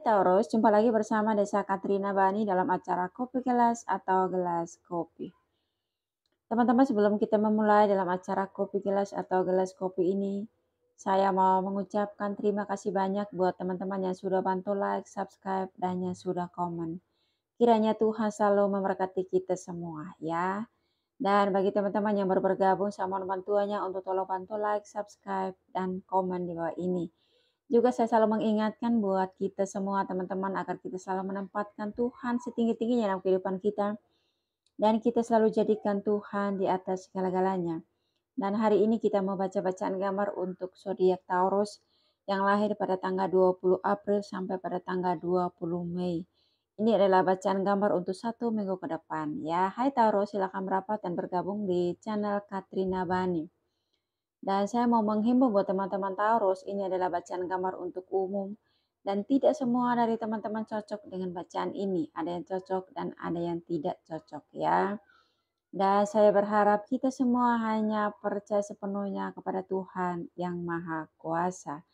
Taurus, jumpa lagi bersama Desa Katrina Bani dalam acara Kopi Gelas atau Gelas Kopi. Teman-teman, sebelum kita memulai dalam acara Kopi Gelas atau Gelas Kopi ini, saya mau mengucapkan terima kasih banyak buat teman-teman yang sudah bantu like, subscribe, dan yang sudah komen. Kiranya Tuhan selalu memberkati kita semua ya. Dan bagi teman-teman yang baru bergabung, saya mohon bantuannya untuk tolong bantu like, subscribe, dan komen di bawah ini. Juga saya selalu mengingatkan buat kita semua teman-teman agar kita selalu menempatkan Tuhan setinggi-tingginya dalam kehidupan kita. Dan kita selalu jadikan Tuhan di atas segala-galanya. Dan hari ini kita mau baca bacaan gambar untuk zodiak Taurus yang lahir pada tanggal 20 April sampai pada tanggal 20 Mei. Ini adalah bacaan gambar untuk 1 minggu ke depan ya. Hai Taurus, silakan merapat dan bergabung di channel Katrina Bani. Dan saya mau menghimbau buat teman-teman Taurus, ini adalah bacaan gambar untuk umum. Dan tidak semua dari teman-teman cocok dengan bacaan ini. Ada yang cocok dan ada yang tidak cocok ya. Dan saya berharap kita semua hanya percaya sepenuhnya kepada Tuhan yang Maha Kuasa.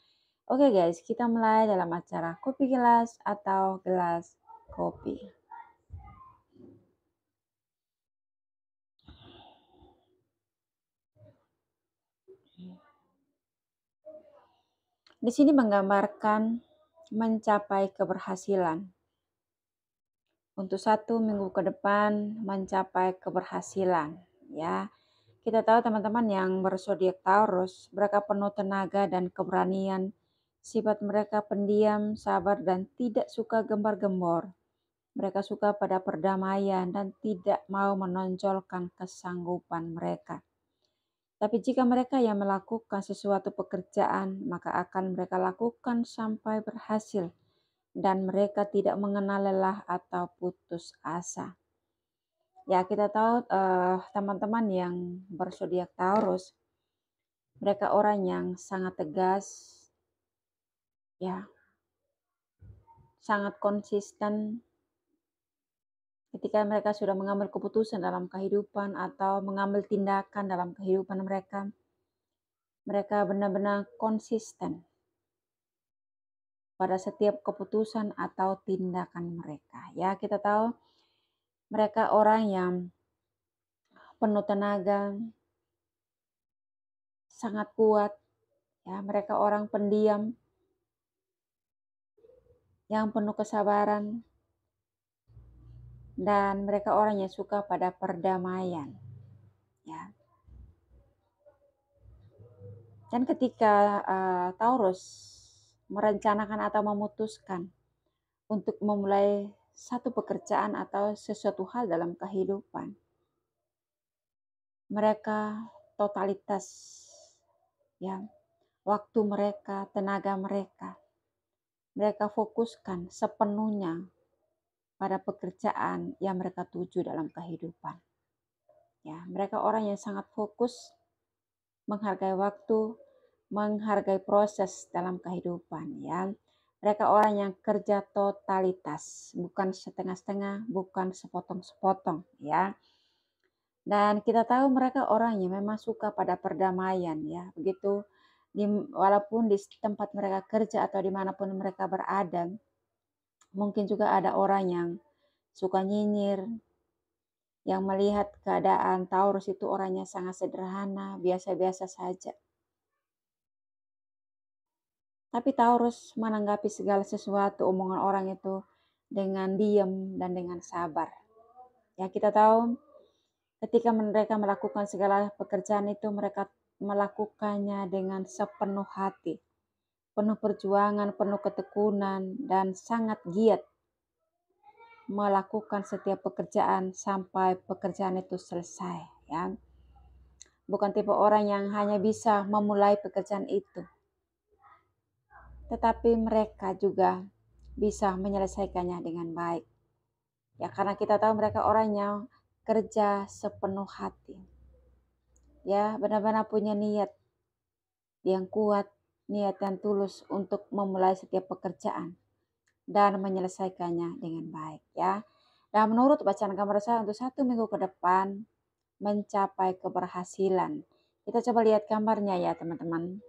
Oke guys, kita mulai dalam acara Kopi Gelas atau Gelas Kopi. Di sini menggambarkan mencapai keberhasilan. Untuk 1 minggu ke depan mencapai keberhasilan ya. Kita tahu teman-teman yang berzodiak Taurus, mereka penuh tenaga dan keberanian. Sifat mereka pendiam, sabar, dan tidak suka gembar-gembor. Mereka suka pada perdamaian dan tidak mau menonjolkan kesanggupan mereka. Tapi jika mereka yang melakukan sesuatu pekerjaan, maka akan mereka lakukan sampai berhasil. Dan mereka tidak mengenal lelah atau putus asa. Ya, kita tahu teman-teman yang berzodiak Taurus, mereka orang yang sangat tegas, ya, sangat konsisten. Ketika mereka sudah mengambil keputusan dalam kehidupan atau mengambil tindakan dalam kehidupan mereka, mereka benar-benar konsisten pada setiap keputusan atau tindakan mereka. Ya, kita tahu mereka orang yang penuh tenaga, sangat kuat. Ya, mereka orang pendiam yang penuh kesabaran, dan mereka orang yang suka pada perdamaian. Ya. Dan ketika Taurus merencanakan atau memutuskan untuk memulai satu pekerjaan atau sesuatu hal dalam kehidupan, mereka totalitas, ya, waktu mereka, tenaga mereka fokuskan sepenuhnya pada pekerjaan yang mereka tuju dalam kehidupan. Ya, mereka orang yang sangat fokus, menghargai waktu, menghargai proses dalam kehidupan ya. Mereka orang yang kerja totalitas, bukan setengah-setengah, bukan sepotong-sepotong ya. Dan kita tahu mereka orang yang memang suka pada perdamaian ya. Begitu walaupun di tempat mereka kerja atau dimanapun mereka berada, mungkin juga ada orang yang suka nyinyir, yang melihat keadaan Taurus itu orangnya sangat sederhana, biasa-biasa saja. Tapi Taurus menanggapi segala sesuatu omongan orang itu dengan diam dan dengan sabar. Ya, kita tahu ketika mereka melakukan segala pekerjaan itu, mereka melakukannya dengan sepenuh hati, penuh perjuangan, penuh ketekunan, dan sangat giat melakukan setiap pekerjaan sampai pekerjaan itu selesai. Ya. Bukan tipe orang yang hanya bisa memulai pekerjaan itu, tetapi mereka juga bisa menyelesaikannya dengan baik. Ya, karena kita tahu mereka orangnya kerja sepenuh hati. Ya, benar-benar punya niat yang kuat, niat yang tulus untuk memulai setiap pekerjaan dan menyelesaikannya dengan baik ya. Dan menurut bacaan gambar saya untuk 1 minggu ke depan mencapai keberhasilan. Kita coba lihat gambarnya ya teman-teman.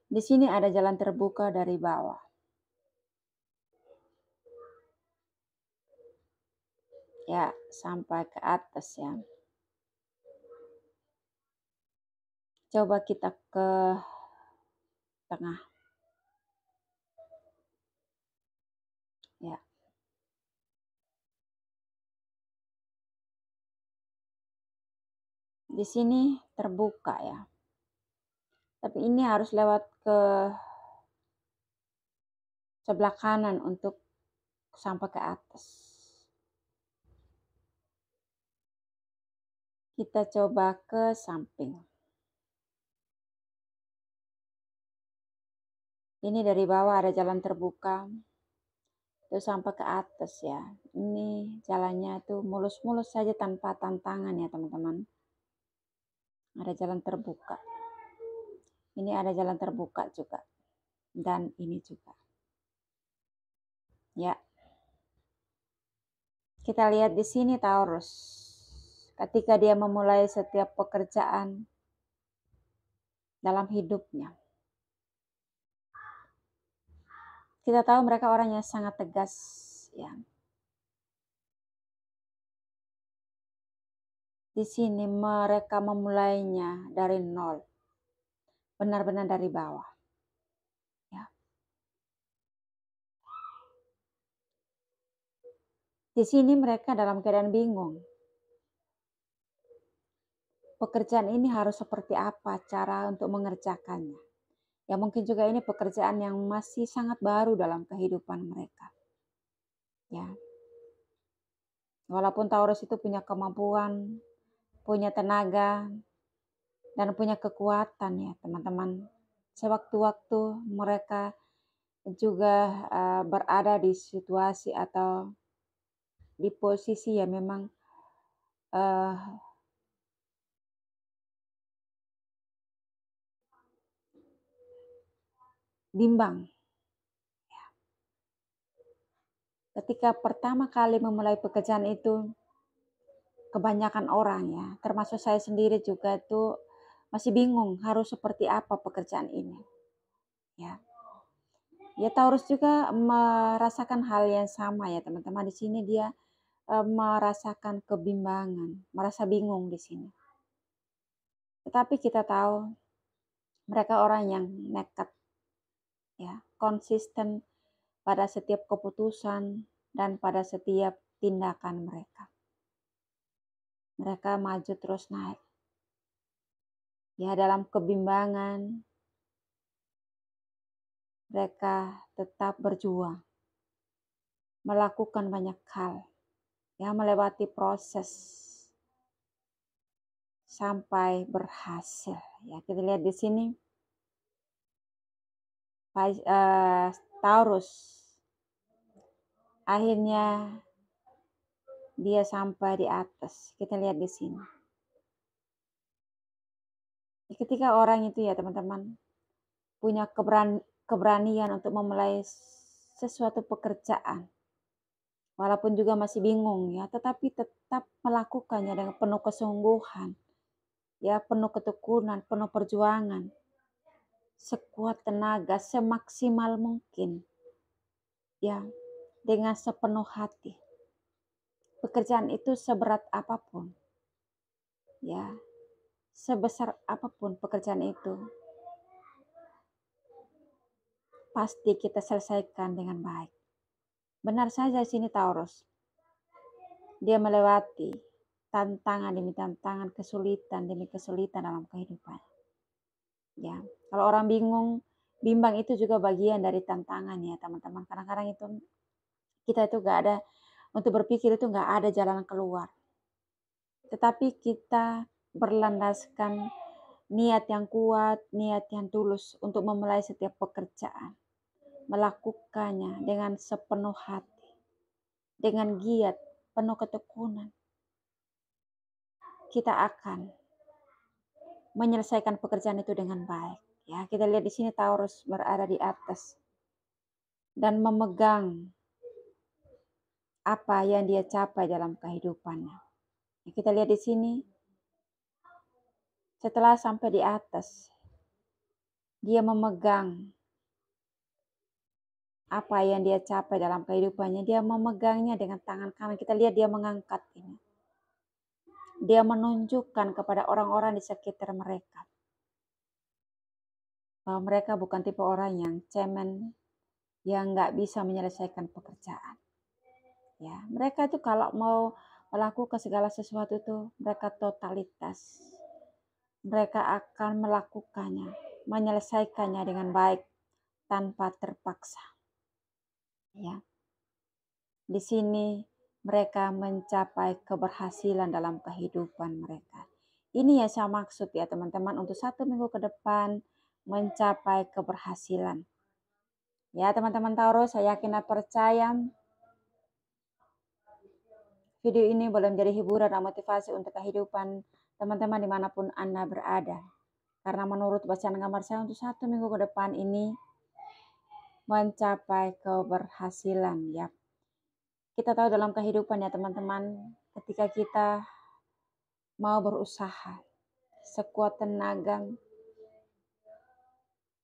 Di sini ada jalan terbuka dari bawah. Ya, sampai ke atas ya. Coba kita ke tengah. Ya. Di sini terbuka ya. Tapi ini harus lewat ke sebelah kanan untuk sampai ke atas. Kita coba ke samping. Ini dari bawah ada jalan terbuka. Terus sampai ke atas ya. Ini jalannya tuh mulus-mulus saja tanpa tantangan ya teman-teman. Ada jalan terbuka. Ini ada jalan terbuka juga. Dan ini juga. Ya. Kita lihat di sini Taurus. Ketika dia memulai setiap pekerjaan dalam hidupnya. Kita tahu mereka orang yang sangat tegas ya. Di sini mereka memulainya dari nol. Benar-benar dari bawah. Ya. Di sini mereka dalam keadaan bingung. Pekerjaan ini harus seperti apa cara untuk mengerjakannya. Ya mungkin juga ini pekerjaan yang masih sangat baru dalam kehidupan mereka. Ya. Walaupun Taurus itu punya kemampuan, punya tenaga, dan punya kekuatan ya teman-teman. Sewaktu-waktu mereka juga berada di situasi atau di posisi yang memang bimbang. Ketika pertama kali memulai pekerjaan itu, kebanyakan orang ya, termasuk saya sendiri juga itu masih bingung harus seperti apa pekerjaan ini. Ya. Ya Taurus juga merasakan hal yang sama ya teman-teman. Di sini dia merasakan kebimbangan, merasa bingung di sini. Tetapi kita tahu mereka orang yang nekat, ya, konsisten pada setiap keputusan dan pada setiap tindakan mereka. Mereka maju terus naik. Ya, dalam kebimbangan, mereka tetap berjuang, melakukan banyak hal, ya, melewati proses sampai berhasil. Ya, kita lihat di sini Taurus akhirnya dia sampai di atas. Kita lihat di sini. Ketika orang itu ya teman-teman punya keberanian untuk memulai sesuatu pekerjaan, walaupun juga masih bingung ya, tetapi tetap melakukannya dengan penuh kesungguhan, ya, penuh ketekunan, penuh perjuangan, sekuat tenaga, semaksimal mungkin, ya, dengan sepenuh hati. Pekerjaan itu seberat apapun, ya, sebesar apapun pekerjaan itu, pasti kita selesaikan dengan baik. Benar saja di sini Taurus. Dia melewati tantangan demi tantangan, kesulitan demi kesulitan dalam kehidupan. Ya, kalau orang bimbang itu juga bagian dari tantangan ya teman-teman. Kadang-kadang itu kita itu gak ada, untuk berpikir itu gak ada jalan keluar. Tetapi kita berlandaskan niat yang kuat, niat yang tulus untuk memulai setiap pekerjaan. Melakukannya dengan sepenuh hati, dengan giat, penuh ketekunan. Kita akan menyelesaikan pekerjaan itu dengan baik. Ya, kita lihat di sini Taurus berada di atas dan memegang apa yang dia capai dalam kehidupannya. Ya, kita lihat di sini setelah sampai di atas, dia memegang apa yang dia capai dalam kehidupannya, dia memegangnya dengan tangan kanan. Kita lihat dia mengangkat ini. Dia menunjukkan kepada orang-orang di sekitar mereka bahwa mereka bukan tipe orang yang cemen, yang nggak bisa menyelesaikan pekerjaan. Ya, mereka itu kalau mau melakukan segala sesuatu itu mereka totalitas. Mereka akan melakukannya, menyelesaikannya dengan baik tanpa terpaksa. Ya. Di sini mereka mencapai keberhasilan dalam kehidupan mereka. Ini yang saya maksud ya teman-teman, untuk 1 minggu ke depan mencapai keberhasilan. Ya teman-teman Taurus, saya yakin dan percaya video ini boleh menjadi hiburan dan motivasi untuk kehidupan teman-teman dimanapun Anda berada. Karena menurut bacaan gambar saya untuk 1 minggu ke depan ini mencapai keberhasilan ya. Kita tahu dalam kehidupan ya teman-teman, ketika kita mau berusaha sekuat tenaga,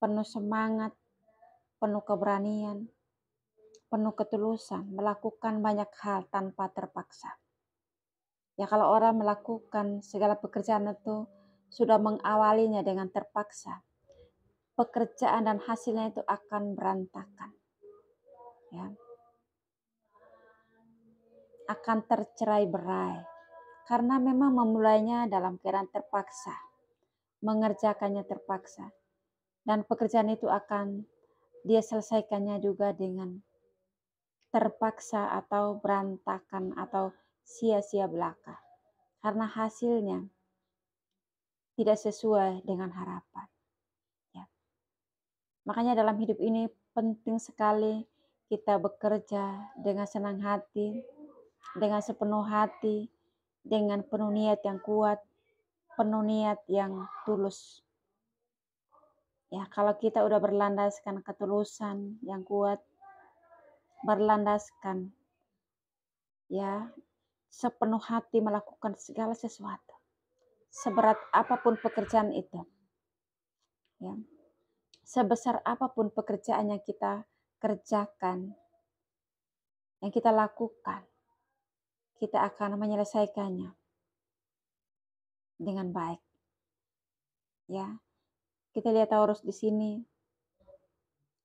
penuh semangat, penuh keberanian, penuh ketulusan, melakukan banyak hal tanpa terpaksa. Ya kalau orang melakukan segala pekerjaan itu sudah mengawalinya dengan terpaksa, pekerjaan dan hasilnya itu akan berantakan. Ya. Akan tercerai-berai. Karena memang memulainya dalam keadaan terpaksa, mengerjakannya terpaksa. Dan pekerjaan itu akan dia selesaikannya juga dengan terpaksa atau berantakan atau sia-sia belaka. Karena hasilnya tidak sesuai dengan harapan. Ya. Makanya dalam hidup ini penting sekali kita bekerja dengan senang hati, dengan sepenuh hati, dengan penuh niat yang kuat, penuh niat yang tulus. Ya, kalau kita udah berlandaskan ketulusan yang kuat, berlandaskan ya sepenuh hati melakukan segala sesuatu, seberat apapun pekerjaan itu, ya, sebesar apapun pekerjaan yang kita kerjakan, yang kita lakukan, kita akan menyelesaikannya dengan baik. Ya, kita lihat Taurus di sini,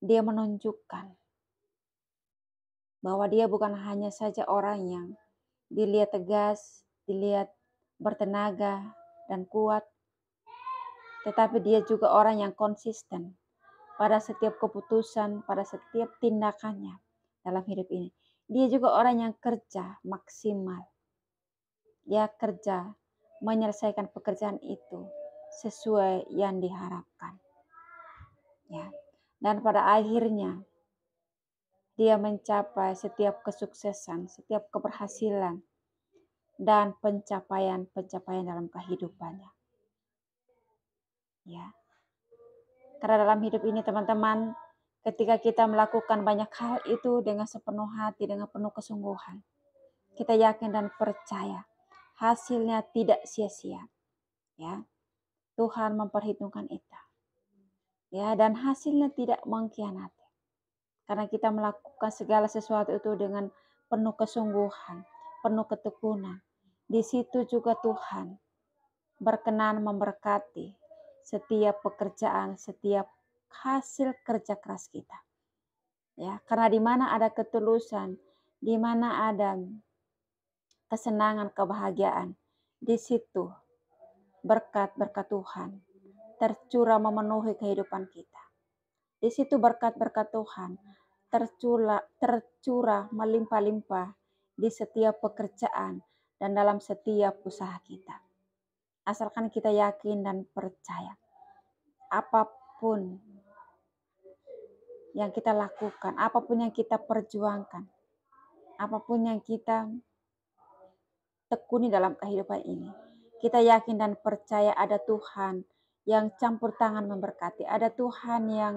dia menunjukkan bahwa dia bukan hanya saja orang yang dilihat tegas, dilihat bertenaga dan kuat, tetapi dia juga orang yang konsisten pada setiap keputusan, pada setiap tindakannya dalam hidup ini. Dia juga orang yang kerja maksimal. Dia kerja menyelesaikan pekerjaan itu sesuai yang diharapkan. Ya. Dan pada akhirnya dia mencapai setiap kesuksesan, setiap keberhasilan, dan pencapaian-pencapaian dalam kehidupannya. Ya. Karena dalam hidup ini teman-teman, ketika kita melakukan banyak hal itu dengan sepenuh hati, dengan penuh kesungguhan, kita yakin dan percaya hasilnya tidak sia-sia. Ya. Tuhan memperhitungkan itu. Ya, dan hasilnya tidak mengkhianati. Karena kita melakukan segala sesuatu itu dengan penuh kesungguhan, penuh ketekunan. Di situ juga Tuhan berkenan memberkati setiap pekerjaan, setiap hasil kerja keras kita. Ya, karena di mana ada ketulusan, di mana ada kesenangan, kebahagiaan, di situ berkat-berkat Tuhan tercurah memenuhi kehidupan kita. Di situ berkat-berkat Tuhan tercurah melimpah-limpah di setiap pekerjaan dan dalam setiap usaha kita. Asalkan kita yakin dan percaya, apapun yang kita lakukan, apapun yang kita perjuangkan, apapun yang kita tekuni dalam kehidupan ini, kita yakin dan percaya ada Tuhan yang campur tangan memberkati, ada Tuhan yang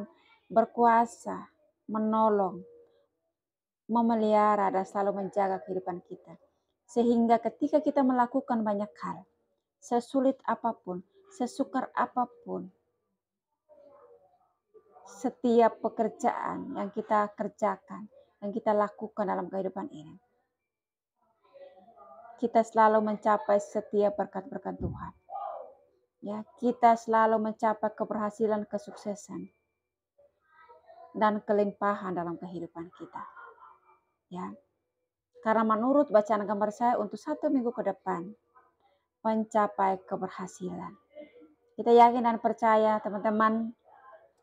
berkuasa menolong, memelihara dan selalu menjaga kehidupan kita. Sehingga ketika kita melakukan banyak hal, sesulit apapun, sesukar apapun, setiap pekerjaan yang kita kerjakan, yang kita lakukan dalam kehidupan ini, kita selalu mencapai setiap berkat-berkat Tuhan. Ya, kita selalu mencapai keberhasilan, kesuksesan, dan kelimpahan dalam kehidupan kita. Ya, karena menurut bacaan gambar saya untuk 1 minggu ke depan, mencapai keberhasilan. Kita yakin dan percaya teman-teman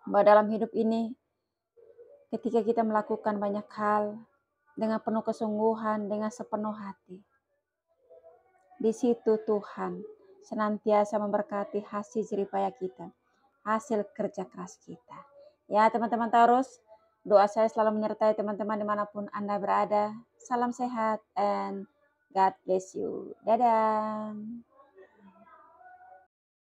bahwa dalam hidup ini, ketika kita melakukan banyak hal dengan penuh kesungguhan, dengan sepenuh hati, di situ Tuhan senantiasa memberkati hasil jeripaya kita, hasil kerja keras kita. Ya teman-teman Taurus, doa saya selalu menyertai teman-teman dimanapun Anda berada. Salam sehat and God bless you. Dadah.